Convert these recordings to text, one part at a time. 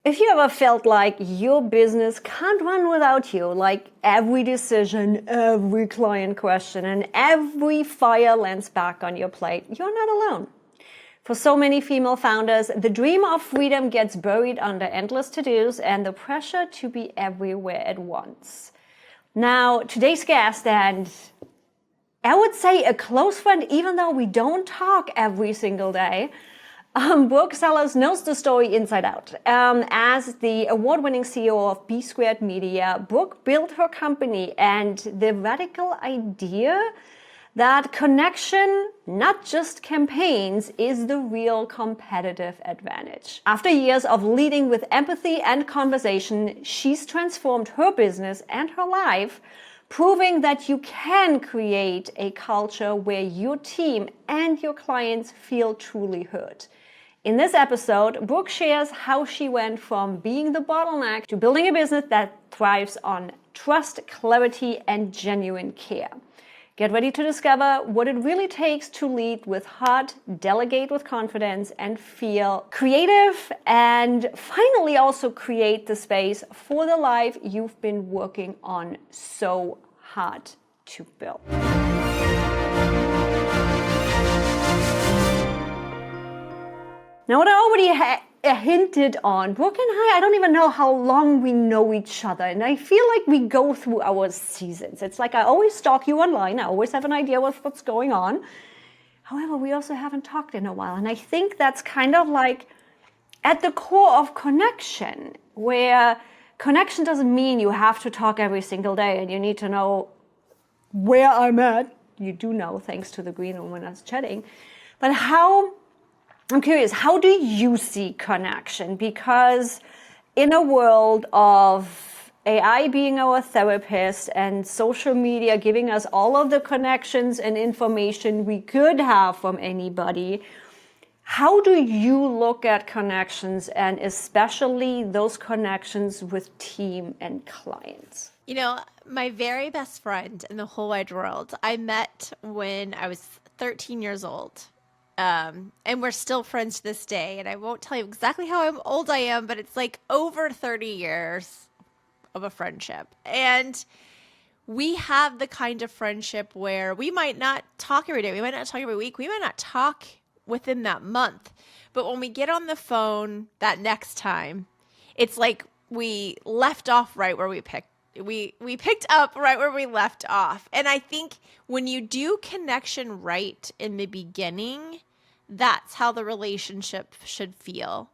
If you ever felt like your business can't run without you, like every decision, every client question, and every fire lands back on your plate, you're not alone. For so many female founders, the dream of freedom gets buried under endless to-dos and the pressure to be everywhere at once. Now, today's guest, and I would say a close friend, even though we don't talk every single day, Brooke Sellas knows the story inside out. As the award-winning CEO of B Squared Media, Brooke built her company and the radical idea that connection, not just campaigns, is the real competitive advantage. After years of leading with empathy and conversation, she's transformed her business and her life, proving that you can create a culture where your team and your clients feel truly heard. In this episode, Brooke shares how she went from being the bottleneck to building a business that thrives on trust, clarity, and genuine care. Get ready to discover what it really takes to lead with heart, delegate with confidence, and feel creative, and finally also create the space for the life you've been working on so hard to build. Now, what I already hinted on, Brooke and I don't even know how long we know each other. And I feel like we go through our seasons. It's like I always stalk you online. I always have an idea of what's going on. However, we also haven't talked in a while. And I think that's kind of like at the core of connection, where connection doesn't mean you have to talk every single day and you need to know where I'm at. You do know, thanks to the green room when I was chatting. But I'm curious, how do you see connection? Because in a world of AI being our therapist and social media giving us all of the connections and information we could have from anybody, how do you look at connections, and especially those connections with team and clients? You know, my very best friend in the whole wide world, I met when I was 13 years old. And we're still friends to this day. And I won't tell you exactly how old I am, but it's like over 30 years of a friendship. And we have the kind of friendship where we might not talk every day. We might not talk every week. We might not talk within that month. But when we get on the phone that next time, it's like we left off right where we picked up right where we left off. And I think when you do connection right in the beginning, that's how the relationship should feel.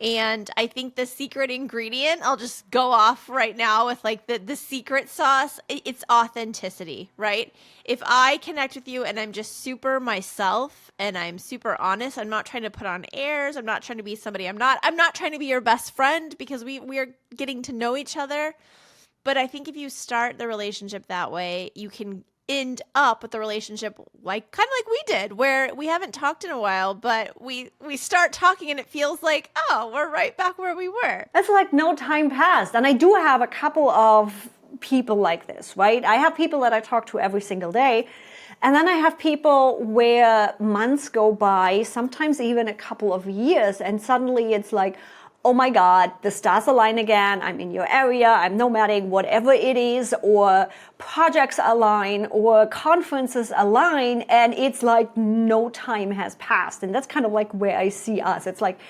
And I think the secret ingredient, I'll just go off right now with like the secret sauce, it's authenticity, right? If I connect with you and I'm just super myself and I'm super honest, I'm not trying to put on airs, I'm not trying to be somebody I'm not trying to be your best friend because we are getting to know each other. But I think if you start the relationship that way, you can end up with the relationship like kind of like we did, where we haven't talked in a while, but we start talking and it feels like, oh, we're right back where we were. It's like no time passed. And I do have a couple of people like this, right? I have people that I talk to every single day. And then I have people where months go by, sometimes even a couple of years, and suddenly it's like, oh my God, the stars align again. I'm in your area. I'm nomadic, whatever it is, or projects align or conferences align. And it's like no time has passed. And that's kind of like where I see us. It's like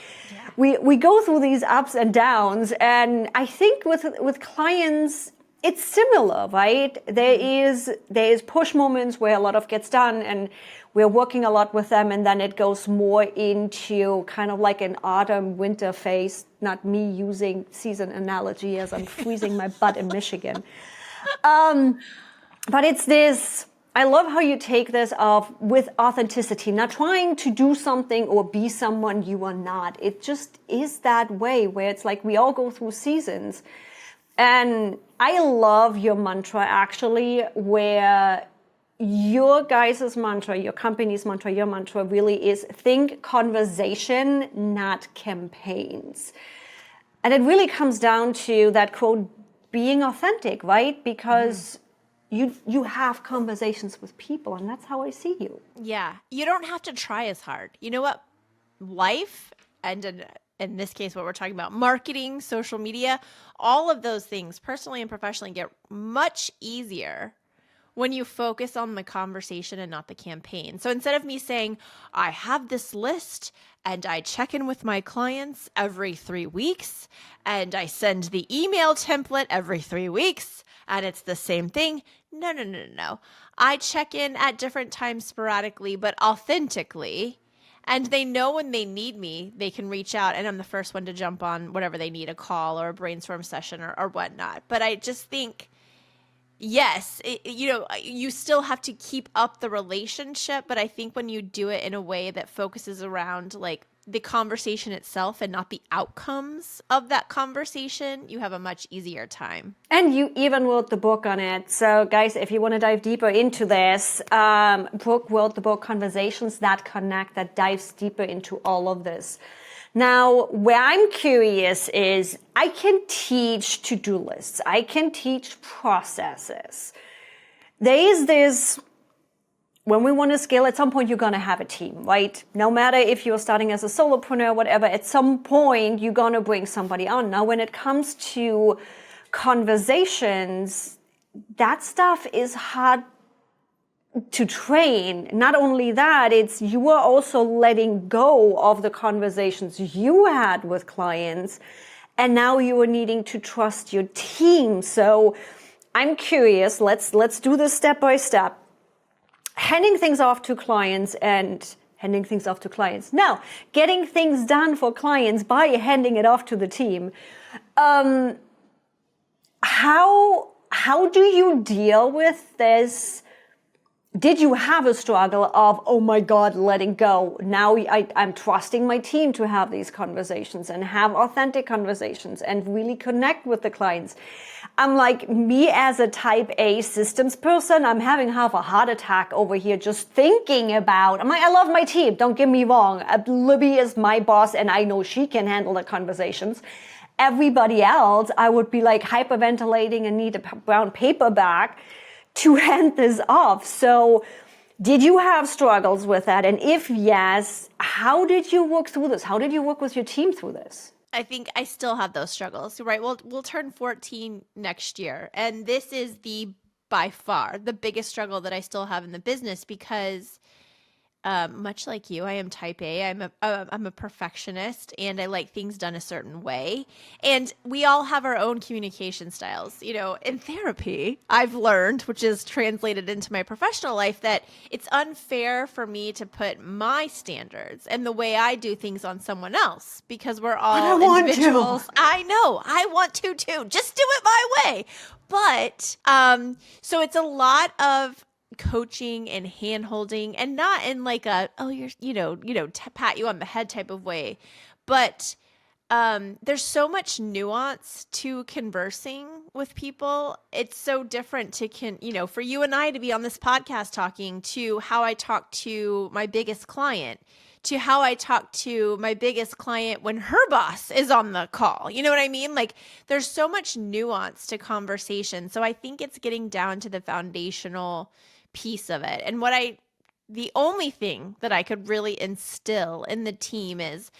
we go through these ups and downs. And I think with clients, it's similar, right? There is push moments where a lot of gets done and we're working a lot with them, and then it goes more into kind of like an autumn winter phase, not me using season analogy as I'm freezing my butt in Michigan. But it's this, I love how you take this with authenticity, not trying to do something or be someone you are not. It just is that way where it's like we all go through seasons. And I love your mantra, actually, where your guys' mantra, your company's mantra, your mantra really is think conversation, not campaigns. And it really comes down to that quote, being authentic, right? Because you have conversations with people, and that's how I see you. Yeah. You don't have to try as hard. You know what? Life and in this case, what we're talking about, marketing, social media, all of those things, personally and professionally, get much easier when you focus on the conversation and not the campaign. So instead of me saying, I have this list and I check in with my clients every 3 weeks and I send the email template every 3 weeks and it's the same thing. No. I check in at different times sporadically, but authentically. And they know when they need me, they can reach out, and I'm the first one to jump on whatever they need, a call or a brainstorm session or whatnot. But I just think, yes, you still have to keep up the relationship, but I think when you do it in a way that focuses around like the conversation itself and not the outcomes of that conversation, you have a much easier time. And you even wrote the book on it. So guys, if you want to dive deeper into this, Brooke wrote the book Conversations That Connect, that dives deeper into all of this. Now, where I'm curious is I can teach to-do lists. I can teach processes. There is this, when we want to scale, at some point you're going to have a team, right? No matter if you're starting as a solopreneur, whatever, at some point you're going to bring somebody on. Now, when it comes to conversations, that stuff is hard to train. Not only that, it's you are also letting go of the conversations you had with clients, and now you are needing to trust your team. So I'm curious, let's do this step by step. Handing things off to clients and handing things off to clients. Now, getting things done for clients by handing it off to the team. How do you deal with this? Did you have a struggle of, oh my God, letting go? Now I'm trusting my team to have these conversations and have authentic conversations and really connect with the clients. I'm like, me as a type A systems person, I'm having half a heart attack over here just thinking about, I'm like, I love my team, don't get me wrong. Libby is my boss and I know she can handle the conversations. Everybody else, I would be like hyperventilating and need a brown paper back to hand this off. So did you have struggles with that? And if yes, how did you work through this? How did you work with your team through this? I think I still have those struggles, right? We'll turn 14 next year. And this is by far the biggest struggle that I still have in the business because much like you, I am type A. I'm a perfectionist and I like things done a certain way. And we all have our own communication styles. You know, in therapy, I've learned, which is translated into my professional life, that it's unfair for me to put my standards and the way I do things on someone else because we're all individuals. I know. I want to too. Just do it my way. But so it's a lot of coaching and hand holding, and not in like a, oh, you're pat you on the head type of way, but there's so much nuance to conversing with people. It's so different to for you and I to be on this podcast talking to how I talk to my biggest client, to how I talk to my biggest client when her boss is on the call. You know what I mean? Like there's so much nuance to conversation. So I think it's getting down to the foundational piece of it. And the only thing that I could really instill in the team is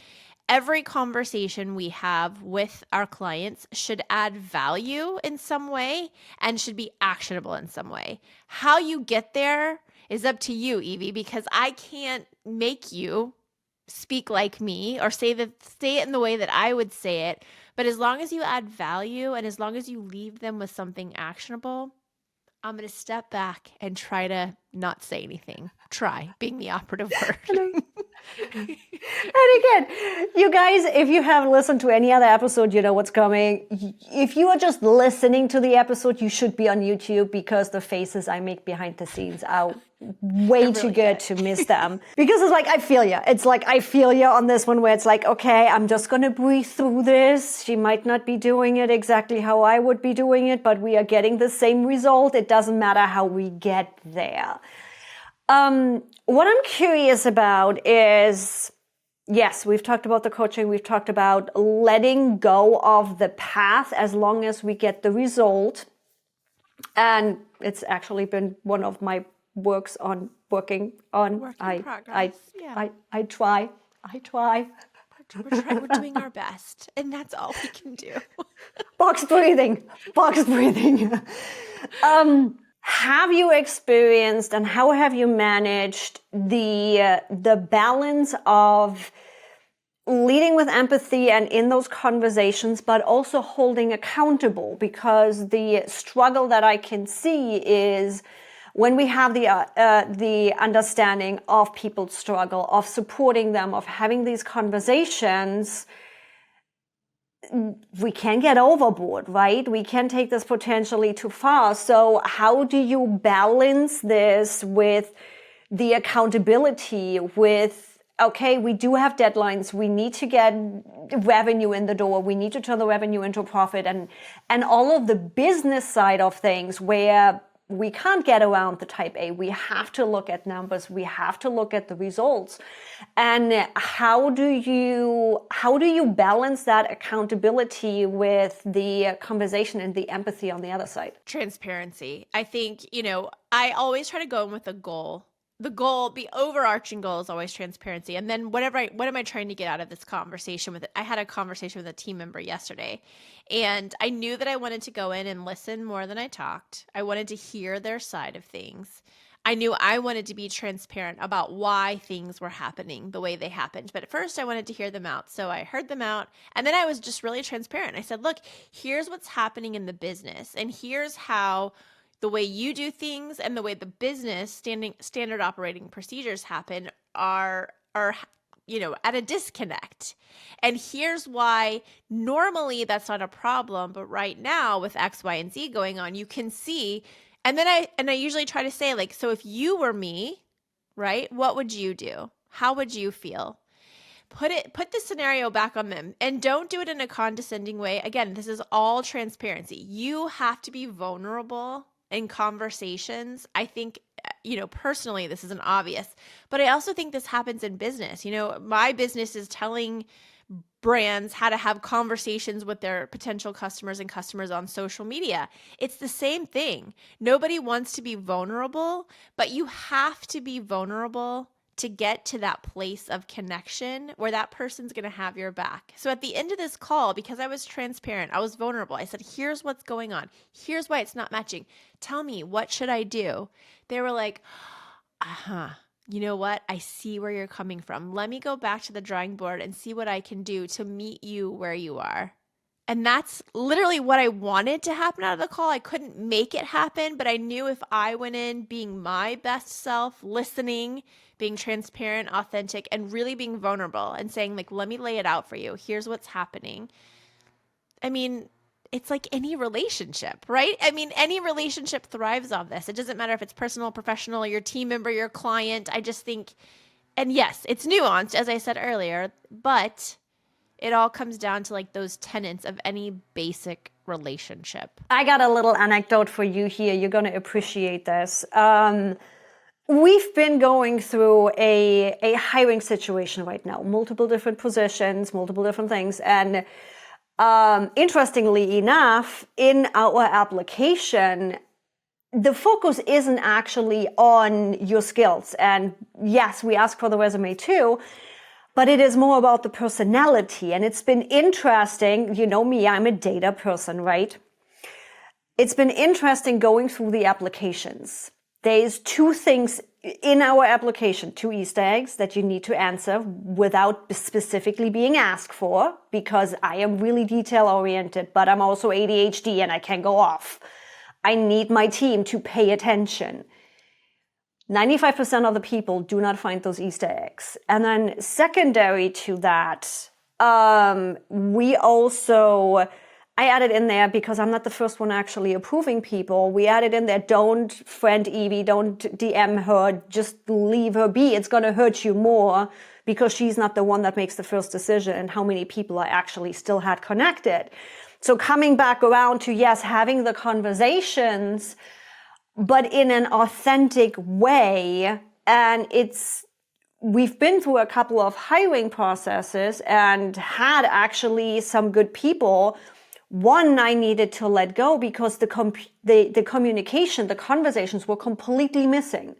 every conversation we have with our clients should add value in some way and should be actionable in some way. How you get there is up to you, Evie, because I can't make you speak like me or say it in the way that I would say it. But as long as you add value and as long as you leave them with something actionable, I'm going to step back and try to not say anything. Try being the operative word. And again, you guys, if you haven't listened to any other episode, you know what's coming. If you are just listening to the episode, you should be on YouTube because the faces I make behind the scenes are way too good to miss them. Because it's like, I feel you. It's like, I feel you on this one where it's like, okay, I'm just going to breathe through this. She might not be doing it exactly how I would be doing it, but we are getting the same result. It doesn't matter how we get there. What I'm curious about is, yes, we've talked about the coaching. We've talked about letting go of the path as long as we get the result. And it's actually been one of my works on working on. Work in progress. I try. we're doing our best, and that's all we can do. Box breathing. Have you experienced and how have you managed the balance of leading with empathy and in those conversations, but also holding accountable? Because the struggle that I can see is when we have the understanding of people's struggle, of supporting them, of having these conversations, we can get overboard, right? We can take this potentially too far. So how do you balance this with the accountability, with, okay, we do have deadlines. We need to get revenue in the door. We need to turn the revenue into profit and all of the business side of things where we can't get around the type A. We have to look at numbers. We have to look at the results. And how do you balance that accountability with the conversation and the empathy on the other side? Transparency. I think, I always try to go in with a goal. The overarching goal is always transparency. And then what am I trying to get out of this conversation with it? I had a conversation with a team member yesterday, and I knew that I wanted to go in and listen more than I talked. I wanted to hear their side of things. I knew I wanted to be transparent about why things were happening the way they happened. But at first I wanted to hear them out. So I heard them out, and then I was just really transparent. I said, look, here's what's happening in the business, and here's how the way you do things and the way the business standard operating procedures happen are at a disconnect. And here's why normally that's not a problem, but right now with X, Y, and Z going on, you can see. And then I usually try to say, like, so if you were me, right, what would you do? How would you feel? Put the scenario back on them, and don't do it in a condescending way. Again, this is all transparency. You have to be vulnerable in conversations. I think, personally, this isn't obvious, but I also think this happens in business. My business is telling brands how to have conversations with their potential customers and customers on social media. It's the same thing. Nobody wants to be vulnerable, but you have to be vulnerable to get to that place of connection where that person's going to have your back. So at the end of this call, because I was transparent, I was vulnerable, I said, here's what's going on. Here's why it's not matching. Tell me, what should I do? They were like, you know what? I see where you're coming from. Let me go back to the drawing board and see what I can do to meet you where you are. And that's literally what I wanted to happen out of the call. I couldn't make it happen, but I knew if I went in being my best self, listening, being transparent, authentic, and really being vulnerable and saying, like, let me lay it out for you. Here's what's happening. I mean, it's like any relationship, right? I mean, any relationship thrives on this. It doesn't matter if it's personal, professional, your team member, your client. I just think, and yes, it's nuanced, as I said earlier, but it all comes down to like those tenets of any basic relationship. I got a little anecdote for you here. You're going to appreciate this. We've been going through a hiring situation right now, multiple different positions, multiple different things. And interestingly enough, in our application, the focus isn't actually on your skills. And yes, we ask for the resume too, but it is more about the personality. And it's been interesting. You know me, I'm a data person, right? It's been interesting going through the applications. There's two things in our application, 2 Easter eggs that you need to answer without specifically being asked for, because I am really detail oriented, but I'm also ADHD and I can go off. I need my team to pay attention. 95% of the people do not find those Easter eggs. And then secondary to that, I added in there, because I'm not the first one actually approving people, we added in there, don't friend Evie, don't DM her, just leave her be. It's going to hurt you more because she's not the one that makes the first decision, and how many people I actually still had connected. So coming back around to, yes, having the conversations, but in an authentic way. And we've been through a couple of hiring processes and had actually some good people. One I needed to let go because the communication, the conversations were completely missing.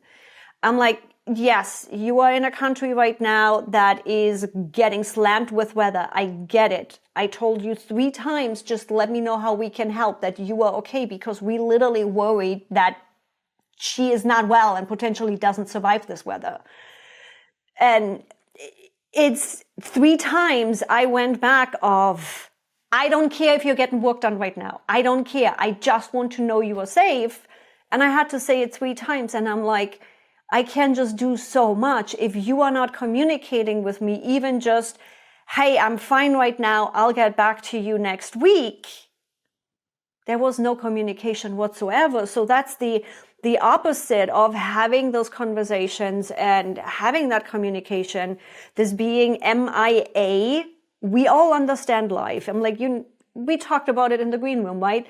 I'm like, yes, you are in a country right now that is getting slammed with weather. I get it. I told you 3 times, just let me know how we can help, that you are okay, because we literally worried that she is not well and potentially doesn't survive this weather. And it's 3 times I went back of, I don't care if you're getting work done right now. I don't care. I just want to know you are safe. And I had to say it 3 times. And I'm like, I can just do so much if you are not communicating with me, even just, hey, I'm fine right now, I'll get back to you next week. There was no communication whatsoever. So that's the opposite of having those conversations and having that communication. This being MIA, we all understand life. I'm like, we talked about it in the green room, right?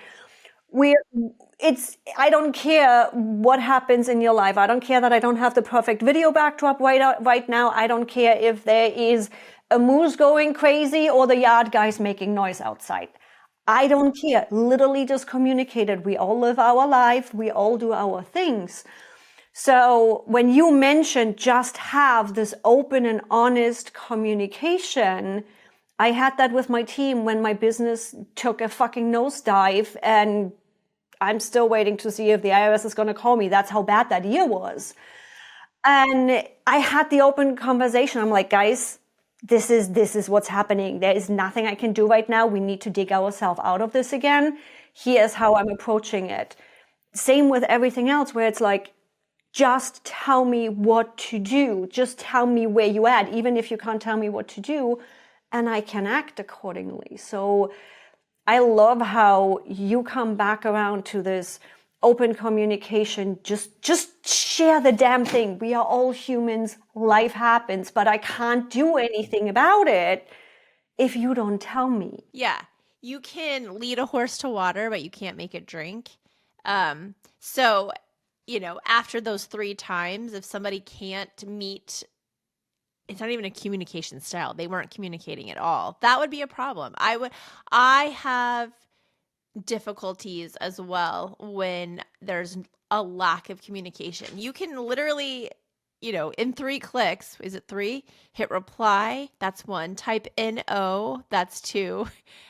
I don't care what happens in your life. I don't care that I don't have the perfect video backdrop right now. I don't care if there is a moose going crazy or the yard guys making noise outside. I don't care. Literally just communicated. We all live our life. We all do our things. So when you mentioned just have this open and honest communication, I had that with my team when my business took a fucking nosedive, and I'm still waiting to see if the IRS is going to call me. That's how bad that year was. And I had the open conversation. I'm like, guys, this is what's happening. There is nothing I can do right now. We need to dig ourselves out of this again. Here's how I'm approaching it. Same with everything else, where it's like, just tell me what to do. Just tell me where you at, even if you can't tell me what to do, and I can act accordingly. So I love how you come back around to this open communication. Just share the damn thing. We are all humans. Life happens, but I can't do anything about it if you don't tell me. Yeah. You can lead a horse to water, but you can't make it drink. So, after those 3 times, if somebody can't meet, it's not even a communication style. They weren't communicating at all. That would be a problem. I have difficulties as well when there's a lack of communication. You can literally, in 3 clicks, is it 3? Hit reply, that's 1. Type NO, that's 2,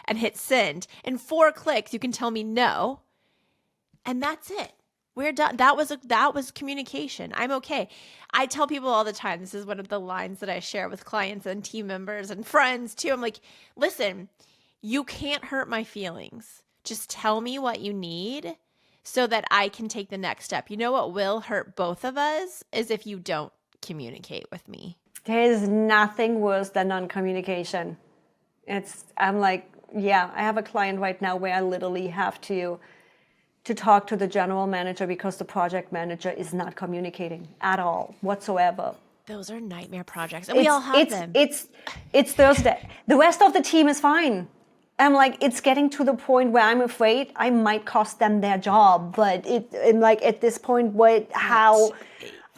and hit send. In 4 clicks, you can tell me no, and that's it. We're done. That was communication. I'm okay. I tell people all the time, this is one of the lines that I share with clients and team members and friends too. I'm like, listen, you can't hurt my feelings. Just tell me what you need so that I can take the next step. You know what will hurt both of us is if you don't communicate with me. There's nothing worse than non-communication. I'm like, yeah, I have a client right now where I literally have to talk to the general manager because the project manager is not communicating at all whatsoever. Those are nightmare projects, and we all have them. It's Thursday. The rest of the team is fine. I'm like, it's getting to the point where I'm afraid I might cost them their job. But at this point, I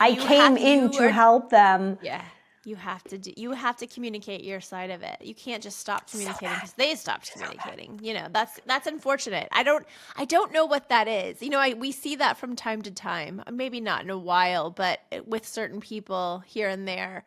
came in to help them. Yeah. You have to communicate your side of it. You can't just stop communicating because they stopped communicating. That's unfortunate. I don't know what that is. We see that from time to time. Maybe not in a while, but with certain people here and there.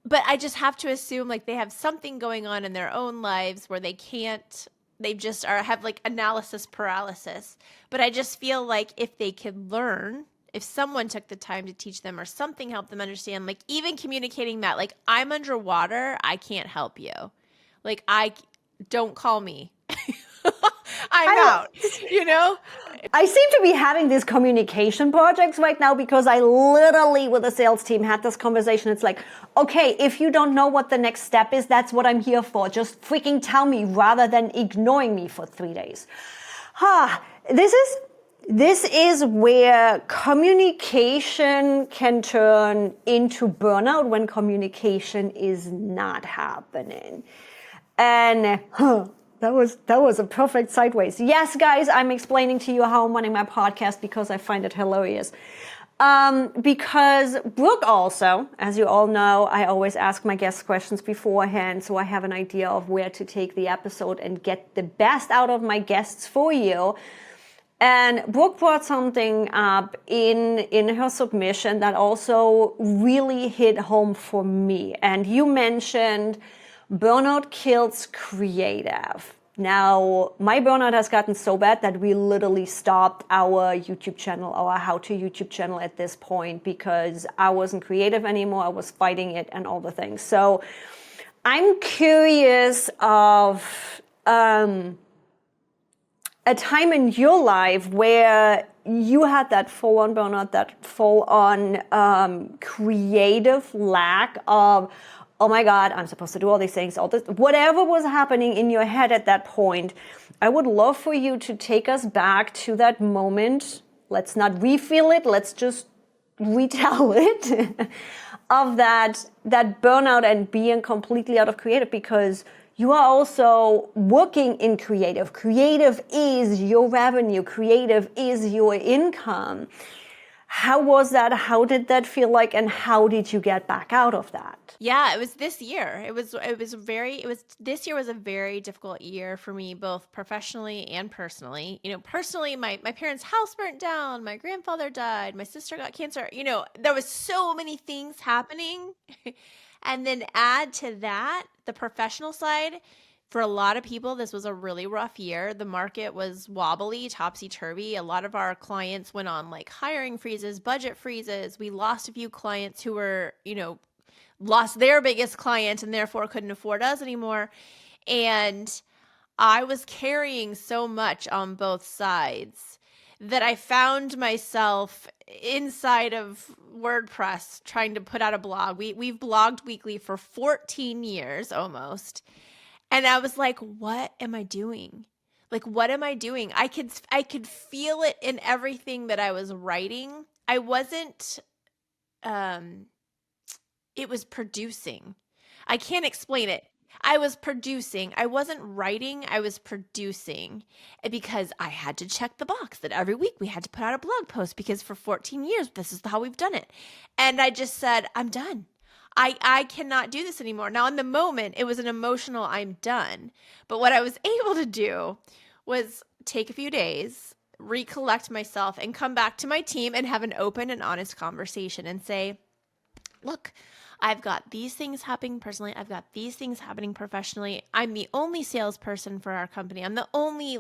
But I just have to assume like they have something going on in their own lives where they just have like analysis paralysis. But I just feel like if they could learn, if someone took the time to teach them or something helped them understand, like even communicating that, like I'm underwater, I can't help you. Like don't call me. I'm out, I seem to be having these communication projects right now because I literally with the sales team had this conversation. It's like, okay, if you don't know what the next step is, that's what I'm here for. Just freaking tell me rather than ignoring me for 3 days. This is where communication can turn into burnout when communication is not happening. And that was a perfect sideways. Yes, guys, I'm explaining to you how I'm running my podcast because I find it hilarious. Because Brooke also, as you all know, I always ask my guests questions beforehand, so I have an idea of where to take the episode and get the best out of my guests for you. And Brooke brought something up in her submission that also really hit home for me. And you mentioned burnout kills creative. Now, my burnout has gotten so bad that we literally stopped our YouTube channel, our how-to YouTube channel at this point, because I wasn't creative anymore. I was fighting it and all the things. So I'm curious of a time in your life where you had that full-on burnout, that full-on creative lack of, oh my God, I'm supposed to do all these things, all this, whatever was happening in your head at that point. I would love for you to take us back to that moment. Let's not re-feel it. Let's just retell it of that burnout and being completely out of creative, because you are also working in creative. Creative is your revenue. Creative is your income. How was that? How did that feel like? And how did you get back out of that? Yeah, it was this year. This year was a very difficult year for me, both professionally and personally. Personally, my parents' house burnt down, my grandfather died, my sister got cancer. There was so many things happening. And then add to that the professional side. For a lot of people, this was a really rough year. The market was wobbly, topsy-turvy. A lot of our clients went on like hiring freezes, budget freezes. We lost a few clients who were, lost their biggest client and therefore couldn't afford us anymore. And I was carrying so much on both sides that I found myself inside of WordPress trying to put out a blog. We've blogged weekly for 14 years almost. And I was like, what am I doing? Like, what am I doing? I could feel it in everything that I was writing. I wasn't, it was producing. I can't explain it. I was producing. I wasn't writing. I was producing, because I had to check the box that every week we had to put out a blog post, because for 14 years, this is how we've done it. And I just said, I'm done. I cannot do this anymore. Now, in the moment, it was an emotional, I'm done. But what I was able to do was take a few days, recollect myself, and come back to my team and have an open and honest conversation and say, look, I've got these things happening personally. I've got these things happening professionally. I'm the only salesperson for our company. I'm the only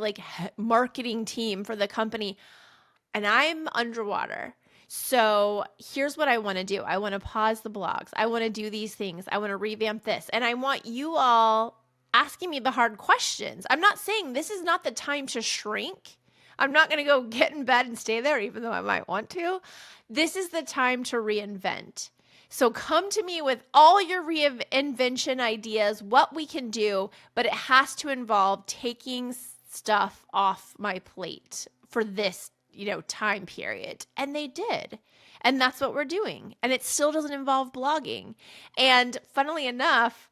marketing team for the company, and I'm underwater. So here's what I want to do. I want to pause the blogs. I want to do these things. I want to revamp this. And I want you all asking me the hard questions. I'm not saying this is not the time to shrink. I'm not going to go get in bed and stay there, even though I might want to. This is the time to reinvent. So come to me with all your reinvention ideas, what we can do, but it has to involve taking stuff off my plate for this, time period. And they did. And that's what we're doing. And it still doesn't involve blogging. And funnily enough,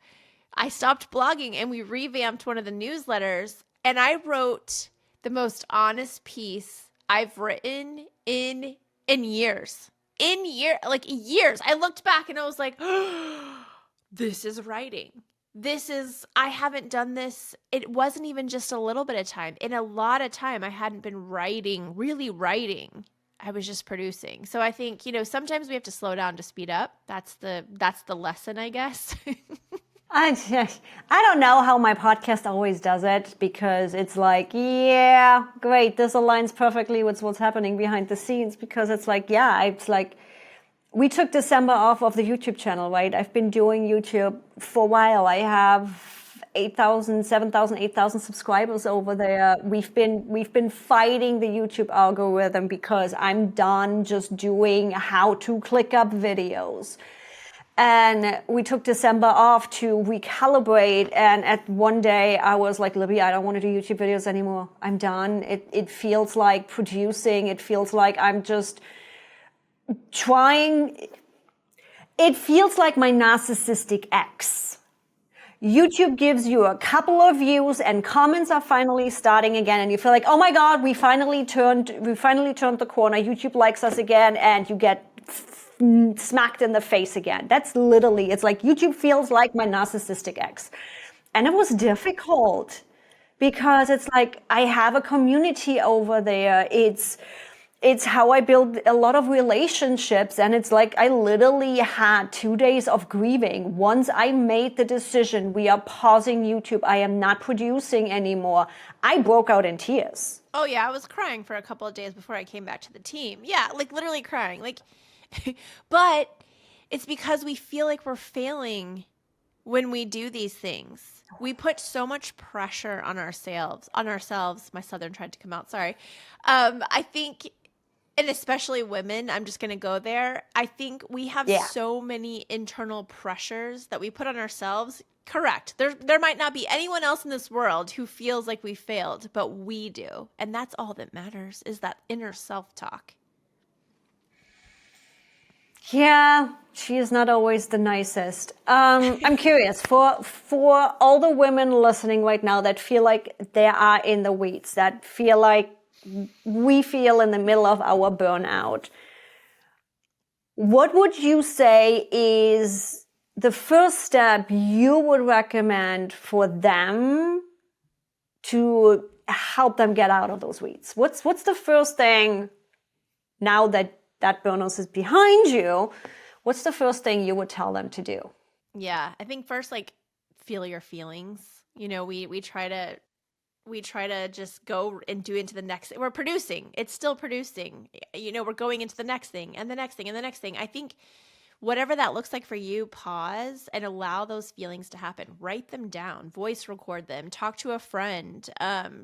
I stopped blogging and we revamped one of the newsletters, and I wrote the most honest piece I've written in years. Years. I looked back and I was like, oh, this is writing. I haven't done this. It wasn't even just a little bit of time. In a lot of time, I hadn't been really writing. I was just producing. So I think, sometimes we have to slow down to speed up. That's the lesson, I guess. I don't know how my podcast always does it, because it's like, yeah, great, this aligns perfectly with what's happening behind the scenes, because it's like, we took December off of the YouTube channel, right? I've been doing YouTube for a while. I have 8,000, 7,000, 8,000 subscribers over there. We've been fighting the YouTube algorithm because I'm done just doing how to click up videos. And we took December off to recalibrate. And at one day I was like, Libby, I don't want to do YouTube videos anymore. I'm done. It feels like producing. It feels like I'm just trying. It feels like my narcissistic ex. YouTube gives you a couple of views and comments are finally starting again, and you feel like, oh my God, we finally turned the corner. YouTube likes us again, and you get smacked in the face again. That's literally, it's like YouTube feels like my narcissistic ex. And it was difficult because it's like I have a community over there. It's how I build a lot of relationships. And it's like I literally had 2 days of grieving. Once I made the decision, we are pausing YouTube, I am not producing anymore, I broke out in tears. Oh yeah, I was crying for a couple of days before I came back to the team. Yeah, like literally crying. Like but it's because we feel like we're failing when we do these things. We put so much pressure on ourselves. My Southern tried to come out, sorry. I think, and especially women, I'm just going to go there. I think we have so many internal pressures that we put on ourselves. Correct. There might not be anyone else in this world who feels like we failed, but we do. And that's all that matters, is that inner self-talk. Yeah, she is not always the nicest. I'm curious, for all the women listening right now that feel like they are in the weeds, that feel like we feel in the middle of our burnout, what would you say is the first step you would recommend for them to help them get out of those weeds? What's the first thing, now that burnout is behind you, what's the first thing you would tell them to do? Yeah, I think first, like, feel your feelings. You know, we try to just go and do into the next. We're producing. It's still producing. You know, we're going into the next thing and the next thing and the next thing. I think whatever that looks like for you, pause and allow those feelings to happen. Write them down, voice record them, talk to a friend,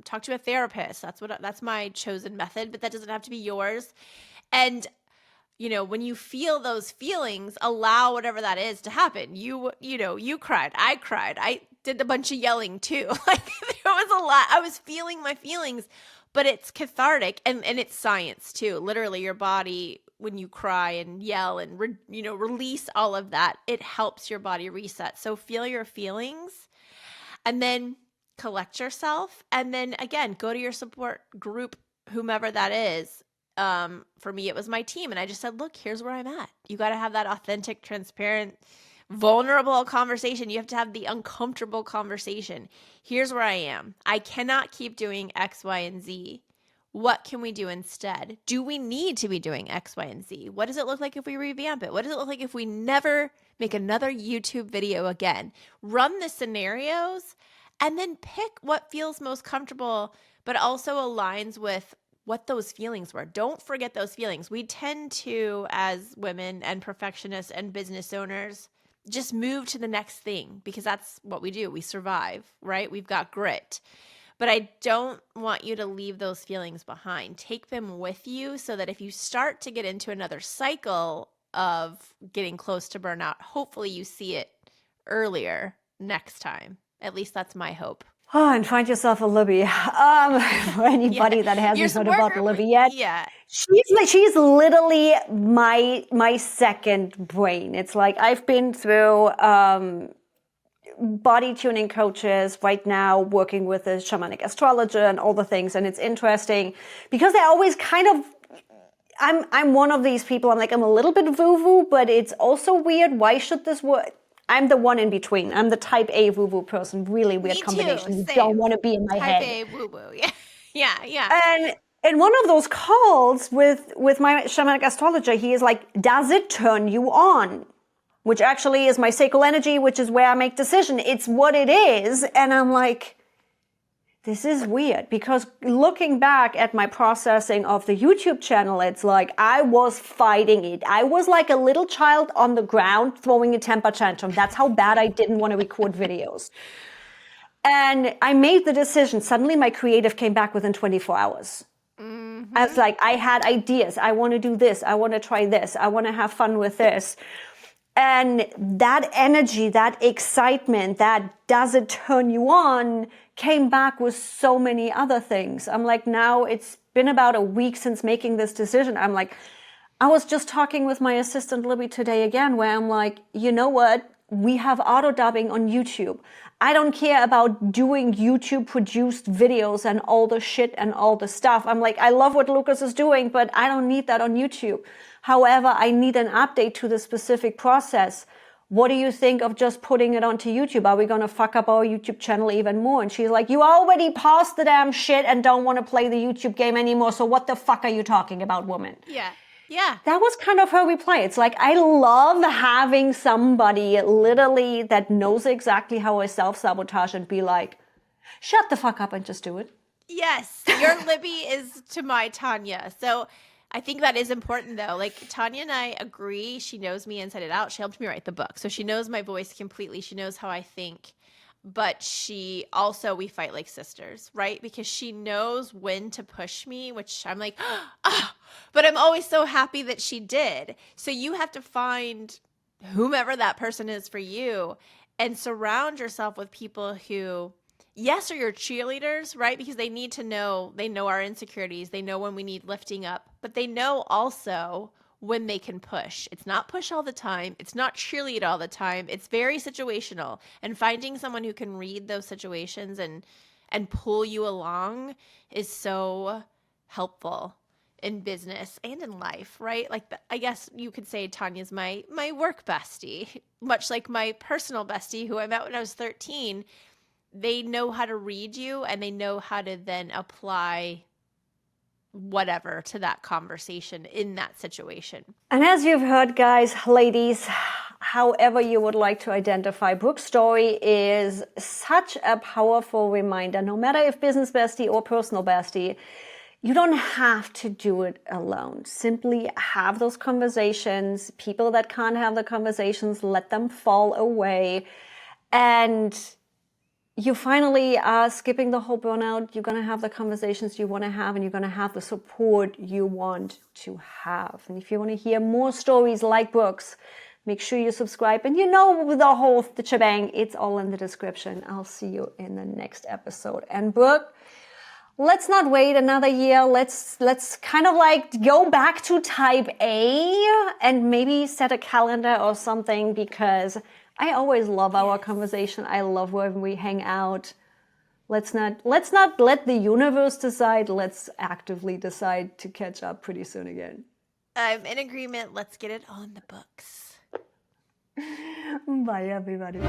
talk to a therapist. That's my chosen method, but that doesn't have to be yours. And you know, when you feel those feelings, allow whatever that is to happen. You cried. I cried. I did a bunch of yelling too. Like, there was a lot. I was feeling my feelings, but it's cathartic, and it's science too. Literally, your body, when you cry and yell and release all of that, it helps your body reset. So feel your feelings, and then collect yourself, and then again, go to your support group, whomever that is. For me, it was my team. And I just said, look, here's where I'm at. You got to have that authentic, transparent, vulnerable conversation. You have to have the uncomfortable conversation. Here's where I am. I cannot keep doing X, Y, and Z. What can we do instead? Do we need to be doing X, Y, and Z? What does it look like if we revamp it? What does it look like if we never make another YouTube video again? Run the scenarios and then pick what feels most comfortable, but also aligns with what those feelings were. Don't forget those feelings. We tend to, as women and perfectionists and business owners, just move to the next thing because that's what we do. We survive, right? We've got grit. But I don't want you to leave those feelings behind. Take them with you so that if you start to get into another cycle of getting close to burnout, hopefully you see it earlier next time. At least that's my hope. Oh, and find yourself a Libby. For anybody that hasn't heard about the Libby yet, she's literally my second brain. It's like I've been through body tuning coaches right now, working with a shamanic astrologer and all the things, and it's interesting because they're always kind of. I'm one of these people. I'm a little bit woo-woo, but it's also weird. Why should this work? I'm the one in between. I'm the type A woo-woo person. Really weird combination. You don't want to be in my head. Type A woo-woo. Yeah. And in one of those calls with my shamanic astrologer, he is like, does it turn you on? Which actually is my sacral energy, which is where I make decision. It's what it is. And I'm like, this is weird, because looking back at my processing of the YouTube channel, it's like I was fighting it. I was like a little child on the ground throwing a temper tantrum. That's how bad I didn't want to record videos. And I made the decision. Suddenly my creative came back within 24 hours. Mm-hmm. I was like, I had ideas. I want to do this. I want to try this. I want to have fun with this. And that energy, that excitement, that does it turn you on, came back with so many other things. I'm like, now it's been about a week since making this decision. I'm like, I was just talking with my assistant Libby today again, where I'm like, you know what? We have auto dubbing on YouTube. I don't care about doing YouTube produced videos and all the shit and all the stuff. I'm like, I love what Lucas is doing, but I don't need that on YouTube. However, I need an update to the specific process. what do you think of just putting it onto YouTube? Are we going to fuck up our YouTube channel even more? And she's like, you already paused the damn shit and don't want to play the YouTube game anymore. So what the fuck are you talking about, woman? Yeah. Yeah. That was kind of her reply. It's like, I love having somebody literally that knows exactly how I self-sabotage and be like, shut the fuck up and just do it. Yes. Your Libby is to my Tanya. So I think that is important, though. Like, Tanya and I agree. She knows me inside and out. She helped me write the book. So she knows my voice completely. She knows how I think. But she also, we fight like sisters, right? Because she knows when to push me, which I'm like, ah, but I'm always so happy that she did. So you have to find whomever that person is for you and surround yourself with people who, yes, are your cheerleaders, right? Because they need to know, they know our insecurities. They know when we need lifting up, but they know also when they can push. It's not push all the time. It's not cheerlead all the time. It's very situational. And finding someone who can read those situations and pull you along is so helpful in business and in life, right? Like, I guess you could say Tanya's my work bestie, much like my personal bestie who I met when I was 13. They know how to read you and they know how to then apply whatever to that conversation in that situation. And as you've heard, guys, ladies, however you would like to identify, Brooke's story is such a powerful reminder, no matter if business bestie or personal bestie, you don't have to do it alone. Simply have those conversations. People that can't have the conversations, let them fall away. And you finally are skipping the whole burnout. You're going to have the conversations you want to have, and you're going to have the support you want to have. And if you want to hear more stories like Brooke's, make sure you subscribe. And you know the shebang, it's all in the description. I'll see you in the next episode. And Brooke, let's not wait another year. Let's kind of like go back to type A and maybe set a calendar or something, because I always love our conversation. I love when we hang out. Let's not let the universe decide. Let's actively decide to catch up pretty soon again. I'm in agreement. Let's get it on the books. Bye, everybody.